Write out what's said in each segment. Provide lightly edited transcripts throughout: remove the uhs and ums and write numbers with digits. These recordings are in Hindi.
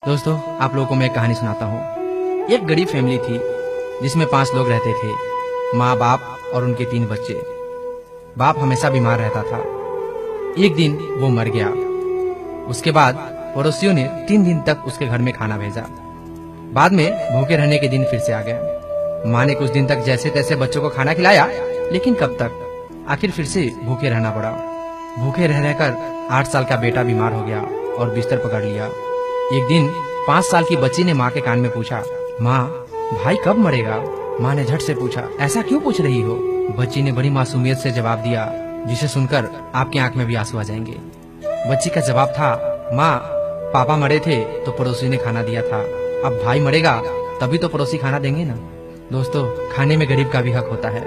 दोस्तों, आप लोगों को मैं एक कहानी सुनाता हूँ। एक गरीब फैमिली थी जिसमें 5 लोग रहते थे, माँ, बाप और उनके 3 बच्चे। बाप हमेशा बीमार रहता था। एक दिन वो मर गया। उसके बाद पड़ोसियों ने 3 दिन तक उसके घर में खाना भेजा। बाद में भूखे रहने के दिन फिर से आ गए। माँ ने कुछ दिन तक जैसे तैसे बच्चों को खाना खिलाया, लेकिन कब तक? आखिर फिर से भूखे रहना पड़ा। भूखे रह रहकर 8 साल का बेटा बीमार हो गया और बिस्तर पकड़ लिया। एक दिन 5 साल की बच्ची ने माँ के कान में पूछा, माँ, भाई कब मरेगा? माँ ने झट से पूछा, ऐसा क्यों पूछ रही हो? बच्ची ने बड़ी मासूमियत से जवाब दिया, जिसे सुनकर आपकी आंख में भी आंसू आ जाएंगे। बच्ची का जवाब था, माँ, पापा मरे थे तो पड़ोसी ने खाना दिया था, अब भाई मरेगा तभी तो पड़ोसी खाना देंगे ना। दोस्तों, खाने में गरीब का भी हक होता है।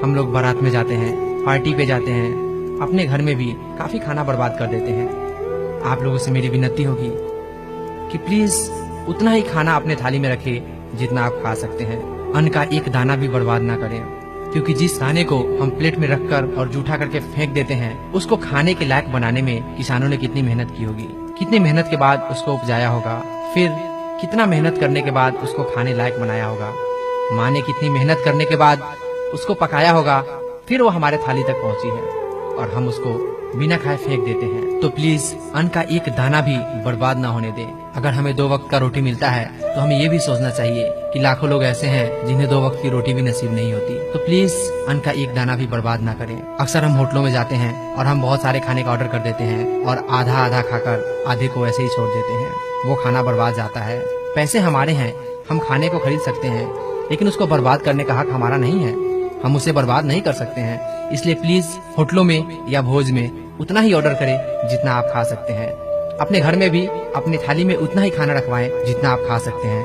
हम लोग बारात में जाते हैं, पार्टी पे जाते हैं, अपने घर में भी काफी खाना बर्बाद कर देते हैं। आप लोगों से मेरी विनती होगी कि प्लीज उतना ही खाना अपने थाली में रखें जितना आप खा सकते हैं। अन्न का एक दाना भी बर्बाद ना करें, क्योंकि जिस दाने को हम प्लेट में रखकर और जूठा करके फेंक देते हैं, उसको खाने के लायक बनाने में किसानों ने कितनी मेहनत की होगी, कितनी मेहनत के बाद उसको उपजाया होगा, फिर कितना मेहनत करने के बाद उसको खाने लायक बनाया होगा। माँ ने कितनी मेहनत करने के बाद उसको पकाया होगा, फिर वो हमारे थाली तक पहुँची है और हम उसको बिना खाए फेंक देते हैं। तो प्लीज अन्न का एक दाना भी बर्बाद ना होने दें। अगर हमें 2 वक्त का रोटी मिलता है तो हमें ये भी सोचना चाहिए कि लाखों लोग ऐसे हैं जिन्हें 2 वक्त की रोटी भी नसीब नहीं होती। तो प्लीज अन्न का एक दाना भी बर्बाद ना करें। अक्सर हम होटलों में जाते हैं और हम बहुत सारे खाने का ऑर्डर कर देते हैं और आधा आधा खाकर आधे को ऐसे ही छोड़ देते हैं। वो खाना बर्बाद जाता है। पैसे हमारे हैं, हम खाने को खरीद सकते हैं, लेकिन उसको बर्बाद करने का हक हमारा नहीं है। हम उसे बर्बाद नहीं कर सकते हैं। इसलिए प्लीज होटलों में या भोज में उतना ही ऑर्डर करें जितना आप खा सकते हैं। अपने घर में भी अपनी थाली में उतना ही खाना रखवाएं जितना आप खा सकते हैं।